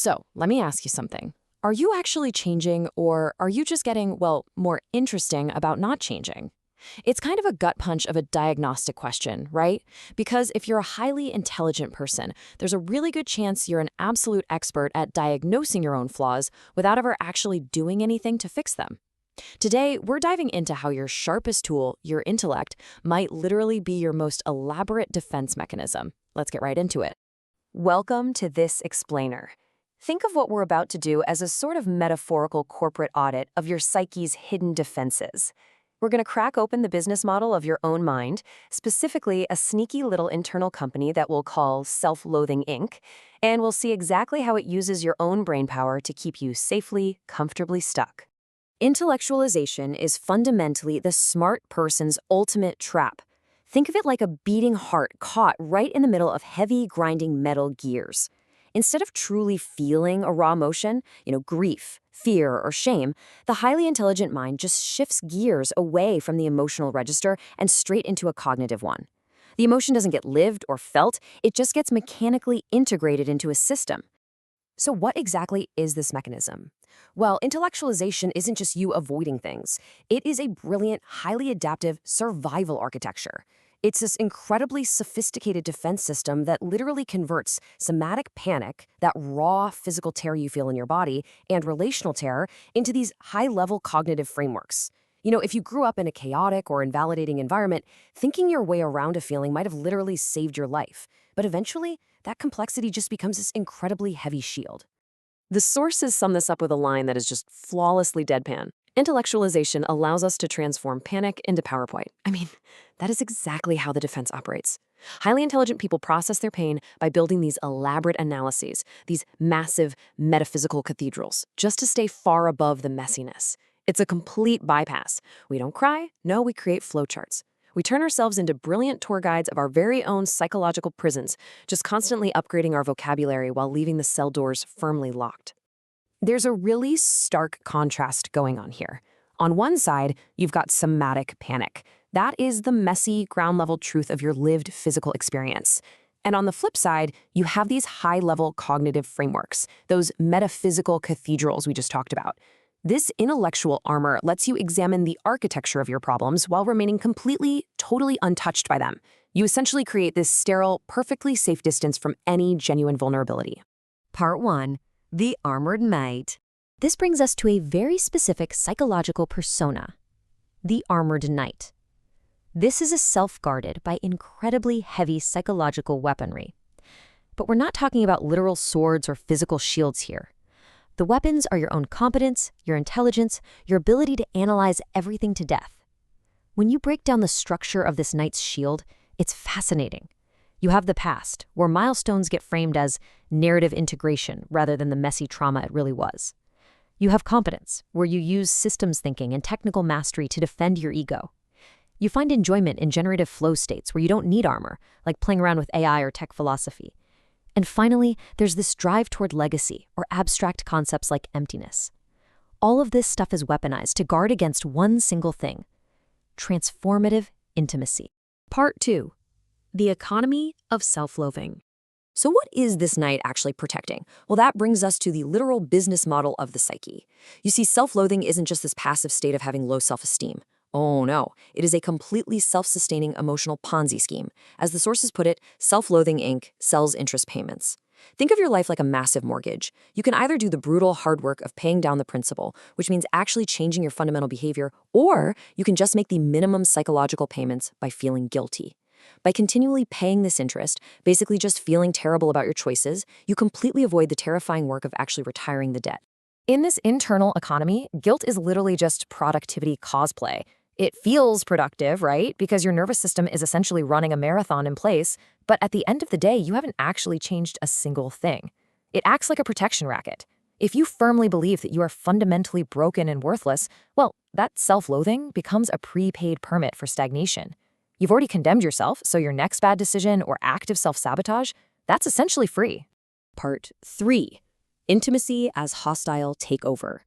So, let me ask you something. Are you actually changing, or are you just getting, well, more interesting about not changing? It's kind of a gut punch of a diagnostic question, right? Because if you're a highly intelligent person, there's a really good chance you're an absolute expert at diagnosing your own flaws without ever actually doing anything to fix them. Today, we're diving into how your sharpest tool, your intellect, might literally be your most elaborate defense mechanism. Let's get right into it. Welcome to This Explainer. Think of what we're about to do as a sort of metaphorical corporate audit of your psyche's hidden defenses. We're going to crack open the business model of your own mind, specifically a sneaky little internal company that we'll call Self-Loathing Inc., and we'll see exactly how it uses your own brainpower to keep you safely, comfortably stuck. Intellectualization is fundamentally the smart person's ultimate trap. Think of it like a beating heart caught right in the middle of heavy, grinding metal gears. Instead of truly feeling a raw emotion, grief, fear, or shame, the highly intelligent mind just shifts gears away from the emotional register and straight into a cognitive one. The emotion doesn't get lived or felt, it just gets mechanically integrated into a system. So what exactly is this mechanism? Well, intellectualization isn't just you avoiding things. It is a brilliant, highly adaptive survival architecture. It's this incredibly sophisticated defense system that literally converts somatic panic, that raw physical terror you feel in your body, and relational terror into these high-level cognitive frameworks. If you grew up in a chaotic or invalidating environment, thinking your way around a feeling might have literally saved your life. But eventually, that complexity just becomes this incredibly heavy shield. The sources sum this up with a line that is just flawlessly deadpan. Intellectualization allows us to transform panic into PowerPoint. That is exactly how the defense operates. Highly intelligent people process their pain by building these elaborate analyses, these massive metaphysical cathedrals, just to stay far above the messiness. It's a complete bypass. We don't cry, no, we create flowcharts. We turn ourselves into brilliant tour guides of our very own psychological prisons, just constantly upgrading our vocabulary while leaving the cell doors firmly locked. There's a really stark contrast going on here. On one side, you've got somatic panic. That is the messy, ground-level truth of your lived physical experience. And on the flip side, you have these high-level cognitive frameworks, those metaphysical cathedrals we just talked about. This intellectual armor lets you examine the architecture of your problems while remaining completely, totally untouched by them. You essentially create this sterile, perfectly safe distance from any genuine vulnerability. Part 1. The Armored Knight. This brings us to a very specific psychological persona, the Armored Knight. This is a self-guarded by incredibly heavy psychological weaponry. But we're not talking about literal swords or physical shields here. The weapons are your own competence, your intelligence, your ability to analyze everything to death. When you break down the structure of this knight's shield, it's fascinating. You have the past, where milestones get framed as narrative integration rather than the messy trauma it really was. You have competence, where you use systems thinking and technical mastery to defend your ego. You find enjoyment in generative flow states where you don't need armor, like playing around with AI or tech philosophy. And finally, there's this drive toward legacy or abstract concepts like emptiness. All of this stuff is weaponized to guard against one single thing: transformative intimacy. Part 2. The economy of self-loathing. So what is this knight actually protecting? Well, that brings us to the literal business model of the psyche. You see, self-loathing isn't just this passive state of having low self-esteem. Oh no, it is a completely self-sustaining emotional Ponzi scheme. As the sources put it, Self-Loathing Inc. sells interest payments. Think of your life like a massive mortgage. You can either do the brutal hard work of paying down the principal, which means actually changing your fundamental behavior, or you can just make the minimum psychological payments by feeling guilty. By continually paying this interest, basically just feeling terrible about your choices, you completely avoid the terrifying work of actually retiring the debt. In this internal economy, guilt is literally just productivity cosplay. It feels productive, right? Because your nervous system is essentially running a marathon in place, but at the end of the day, you haven't actually changed a single thing. It acts like a protection racket. If you firmly believe that you are fundamentally broken and worthless, well, that self-loathing becomes a prepaid permit for stagnation. You've already condemned yourself, so your next bad decision or active self-sabotage, that's essentially free. Part 3. Intimacy as hostile takeover.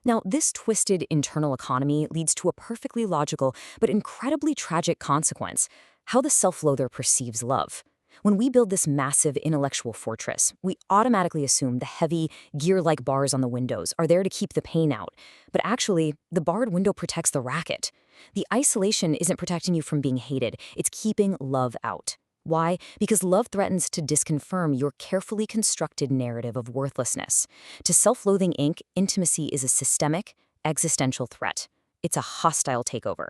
Now, this twisted internal economy leads to a perfectly logical but incredibly tragic consequence: how the self-loather perceives love. When we build this massive intellectual fortress, we automatically assume the heavy, gear-like bars on the windows are there to keep the pain out. But actually, the barred window protects the racket. The isolation isn't protecting you from being hated, it's keeping love out. Why? Because love threatens to disconfirm your carefully constructed narrative of worthlessness. To Self-Loathing Inc., intimacy is a systemic, existential threat. It's a hostile takeover.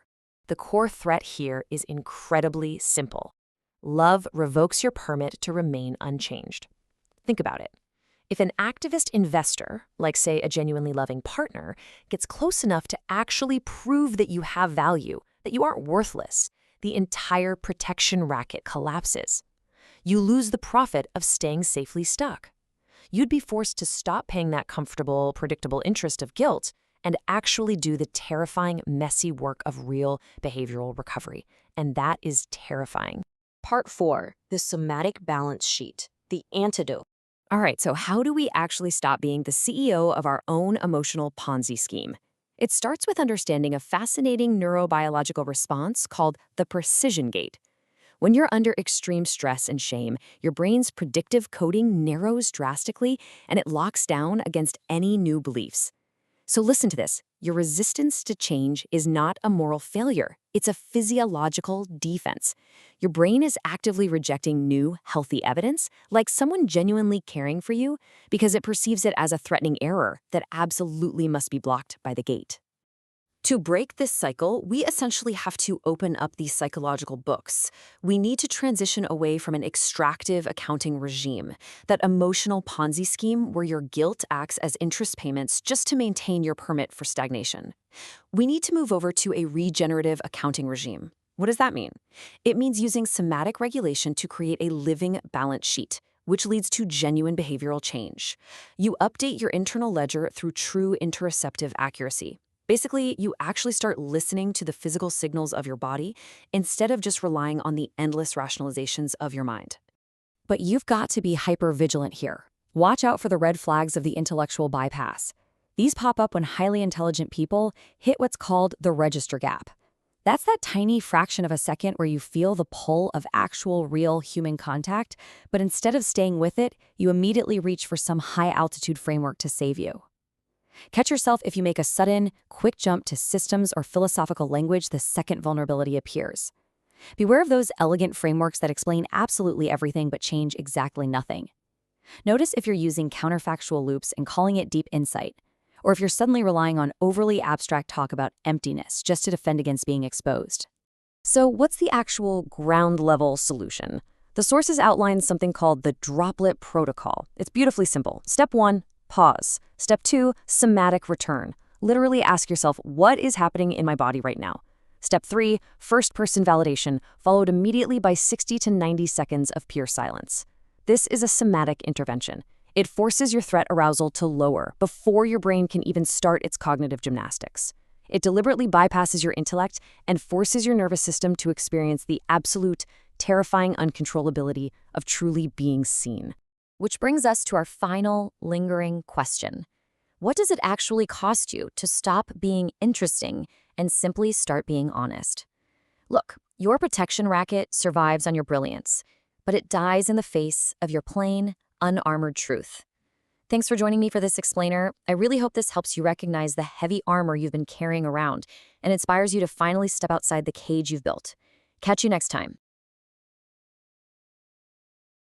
The core threat here is incredibly simple. Love revokes your permit to remain unchanged. Think about it. If an activist investor, like say a genuinely loving partner, gets close enough to actually prove that you have value, that you aren't worthless, the entire protection racket collapses. You lose the profit of staying safely stuck. You'd be forced to stop paying that comfortable, predictable interest of guilt and actually do the terrifying, messy work of real behavioral recovery. And that is terrifying. Part 4, the somatic balance sheet, the antidote. All right, so how do we actually stop being the CEO of our own emotional Ponzi scheme? It starts with understanding a fascinating neurobiological response called the precision gate. When you're under extreme stress and shame, your brain's predictive coding narrows drastically and it locks down against any new beliefs. So listen to this. Your resistance to change is not a moral failure. It's a physiological defense. Your brain is actively rejecting new, healthy evidence, like someone genuinely caring for you, because it perceives it as a threatening error that absolutely must be blocked by the gate. To break this cycle, we essentially have to open up these psychological books. We need to transition away from an extractive accounting regime, that emotional Ponzi scheme where your guilt acts as interest payments just to maintain your permit for stagnation. We need to move over to a regenerative accounting regime. What does that mean? It means using somatic regulation to create a living balance sheet, which leads to genuine behavioral change. You update your internal ledger through true interoceptive accuracy. Basically, you actually start listening to the physical signals of your body instead of just relying on the endless rationalizations of your mind. But you've got to be hyper-vigilant here. Watch out for the red flags of the intellectual bypass. These pop up when highly intelligent people hit what's called the register gap. That's that tiny fraction of a second where you feel the pull of actual, real human contact, but instead of staying with it, you immediately reach for some high-altitude framework to save you. Catch yourself if you make a sudden, quick jump to systems or philosophical language the second vulnerability appears. Beware of those elegant frameworks that explain absolutely everything but change exactly nothing. Notice if you're using counterfactual loops and calling it deep insight, or if you're suddenly relying on overly abstract talk about emptiness just to defend against being exposed. So what's the actual ground-level solution? The sources outline something called the droplet protocol. It's beautifully simple. Step 1, pause. Step 2, somatic return. Literally ask yourself, what is happening in my body right now? Step 3, first-person validation, followed immediately by 60 to 90 seconds of pure silence. This is a somatic intervention. It forces your threat arousal to lower before your brain can even start its cognitive gymnastics. It deliberately bypasses your intellect and forces your nervous system to experience the absolute, terrifying uncontrollability of truly being seen. Which brings us to our final, lingering question. What does it actually cost you to stop being interesting and simply start being honest? Look, your protection racket survives on your brilliance, but it dies in the face of your plain, unarmored truth. Thanks for joining me for this explainer. I really hope this helps you recognize the heavy armor you've been carrying around and inspires you to finally step outside the cage you've built. Catch you next time.